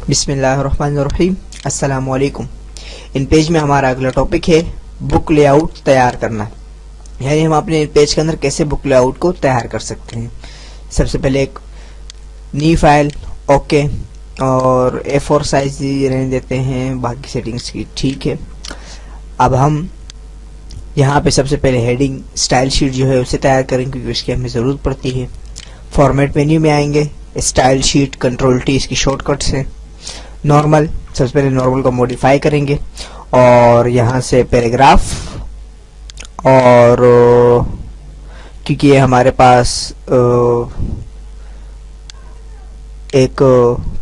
बिस्मिल्लाहिर्रहमानिर्रहीम। अस्सलामुअलैकुम। इन पेज में हमारा अगला टॉपिक है बुक लेआउट तैयार करना, यानी हम अपने पेज के अंदर कैसे बुक लेआउट को तैयार कर सकते हैं। सबसे पहले एक न्यू फाइल, ओके, और A4 साइज रहने देते हैं, बाकी सेटिंग्स की ठीक है। अब हम यहाँ पे सबसे पहले हेडिंग स्टाइल शीट जो है उसे तैयार करेंगे, क्योंकि उसकी हमें ज़रूरत पड़ती है। फॉर्मेट मेन्यू में आएंगे, स्टाइल शीट Ctrl+T इसकी शॉर्टकट्स हैं। नॉर्मल, सबसे पहले नॉर्मल को मॉडिफाई करेंगे और यहाँ से पैराग्राफ, और क्योंकि ये हमारे पास एक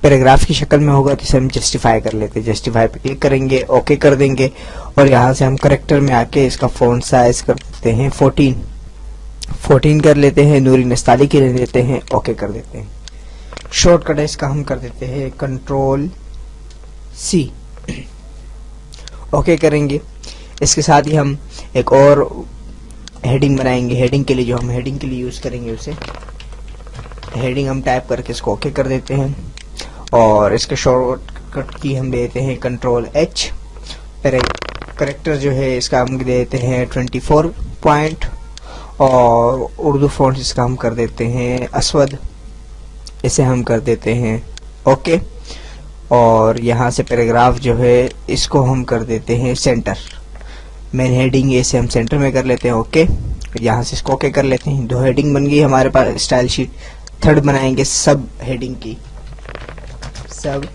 पैराग्राफ की शक्ल में होगा तो इसे हम जस्टिफाई कर लेते हैं। जस्टिफाई पे क्लिक करेंगे, ओके कर देंगे, और यहाँ से हम करेक्टर में आके इसका फ़ॉन्ट साइज कर देते हैं 14 कर लेते हैं। नूरी नस्ताली के ले देते हैं, ओके कर देते हैं। शॉर्टकट है इसका हम कर देते हैं Ctrl+C, ओके करेंगे। इसके साथ ही हम एक और हेडिंग बनाएंगे। हेडिंग के लिए जो हम हेडिंग के लिए यूज़ करेंगे उसे हेडिंग हम टाइप करके इसको ओके कर देते हैं, और इसके शॉर्टकट की हम देते हैं Ctrl+H। करेक्टर जो है इसका हम देते हैं 24 पॉइंट, और उर्दू फॉन्ट इसका हम कर देते हैं असवद, इसे हम कर देते हैं ओके। और यहाँ से पैराग्राफ जो है इसको हम कर देते हैं सेंटर। मेन हेडिंग इसे हम सेंटर में कर लेते हैं, ओके। यहाँ से इसको ओके कर लेते हैं। 2 हेडिंग बन गई हमारे पास। स्टाइल शीट थर्ड बनाएंगे सब हेडिंग की। सब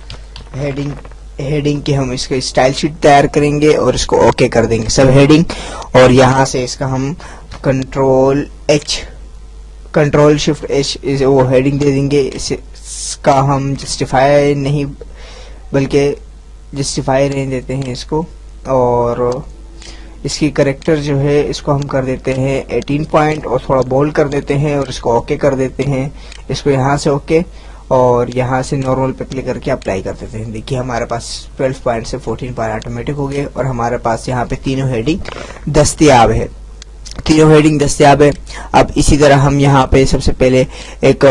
हेडिंग की हम इसका स्टाइल शीट तैयार करेंगे और इसको ओके कर देंगे सब हेडिंग। और यहाँ से इसका हम Ctrl+Shift+H वो हेडिंग दे देंगे। इसका हम जस्टिफाई नहीं बल्कि जस्टिफाई रहने देते हैं इसको, और इसकी करेक्टर जो है इसको हम कर देते हैं 18 पॉइंट और थोड़ा बोल्ड कर देते हैं, और इसको ओके कर देते हैं। इसको यहाँ से ओके, और यहाँ से नॉर्मल पे क्लिक करके अप्लाई कर देते हैं। देखिए हमारे पास 12 पॉइंट से 14 पॉइंट ऑटोमेटिक हो गए, और हमारे पास यहाँ पे तीनों हेडिंग दस्तियाब है। अब इसी तरह हम यहाँ पे सबसे पहले एक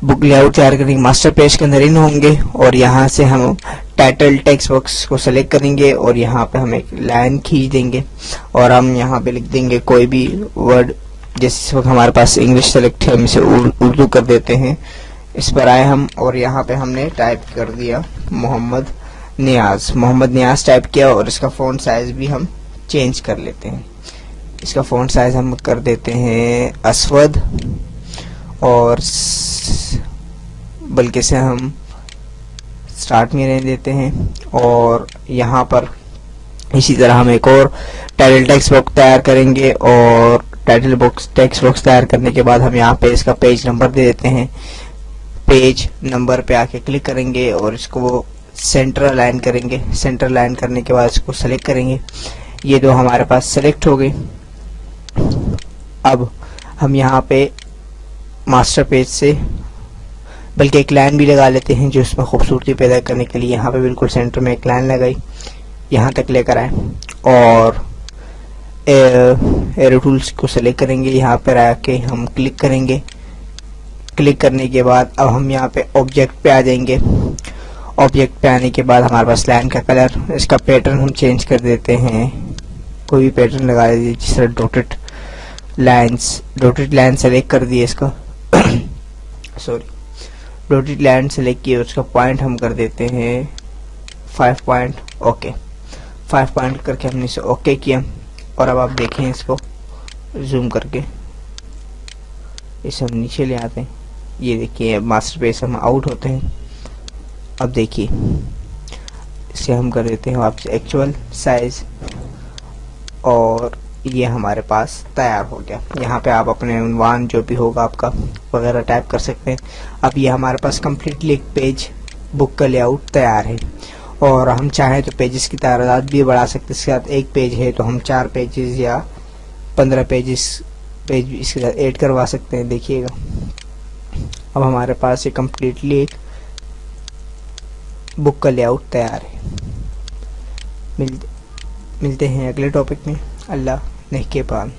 बुक लेआउट तैयार करेंगे। मास्टर पेज के अंदर इन होंगे, और यहाँ से हम टाइटल टेक्स्ट बॉक्स को सेलेक्ट करेंगे, और यहाँ पे हम एक लाइन खींच देंगे, और हम यहाँ पे लिख देंगे कोई भी वर्ड। जिस वक्त हमारे पास इंग्लिश सेलेक्ट है हम इसे उर्दू कर देते हैं। इस पर आए हम, और यहाँ पे हमने टाइप कर दिया मोहम्मद नियाज टाइप किया, और इसका फ़ॉन्ट साइज भी हम चेंज कर लेते हैं। इसका फ़ॉन्ट साइज हम कर देते हैं असवद, और बल्कि से हम स्टार्ट में रहने देते हैं। और यहाँ पर इसी तरह हम एक और टाइटल टेक्स्ट बॉक्स तैयार करेंगे, और टाइटल टेक्स्ट बॉक्स तैयार करने के बाद हम यहाँ पे इसका पेज नंबर दे देते हैं। पेज नंबर पे आके क्लिक करेंगे, और इसको सेंटर अलाइन करेंगे। सेंटर अलाइन करने के बाद इसको सेलेक्ट करेंगे। ये 2 हमारे पास सेलेक्ट हो गए। अब हम यहाँ पे मास्टर पेज से बल्कि एक लाइन भी लगा लेते हैं, जो इसमें खूबसूरती पैदा करने के लिए। यहाँ पे बिल्कुल सेंटर में एक लाइन लगाई, यहाँ तक लेकर आए, और एरो टूल्स को सेलेक्ट करेंगे। यहाँ पर आके हम क्लिक करेंगे। क्लिक करने के बाद अब हम यहाँ पे ऑब्जेक्ट पे आ जाएंगे। ऑब्जेक्ट पे आने के बाद हमारे पास लाइन का कलर, इसका पैटर्न हम चेंज कर देते हैं। कोई भी पैटर्न लगा दीजिए, जिस तरह डॉटेड लाइन सेलेक्ट कर दिए इसका डॉटेड लाइन सेलेक्ट किए, उसका पॉइंट हम कर देते हैं 5 पॉइंट, ओके। 5 पॉइंट करके हमने इसे ओके किया। और अब आप देखें, इसको जूम करके इसे हम नीचे ले आते हैं। ये देखिए मास्टर पेज हम आउट होते हैं। अब देखिए इसे हम कर देते हैं वापस एक्चुअल साइज, और ये हमारे पास तैयार हो गया। यहाँ पे आप अपने उन्वान जो भी होगा आपका वगैरह टाइप कर सकते हैं। अब ये हमारे पास कम्प्लीटली एक पेज बुक का लेआउट तैयार है। और हम चाहें तो पेजेस की तादाद भी बढ़ा सकते हैं। इसके साथ एक पेज है तो हम 4 पेजेस या 15 पेज इसके साथ ऐड करवा सकते हैं। देखिएगा अब हमारे पास ये कम्प्लीटली एक बुक का लेआउट तैयार है। मिलते हैं अगले टॉपिक में। अल्लाह नेक के पान।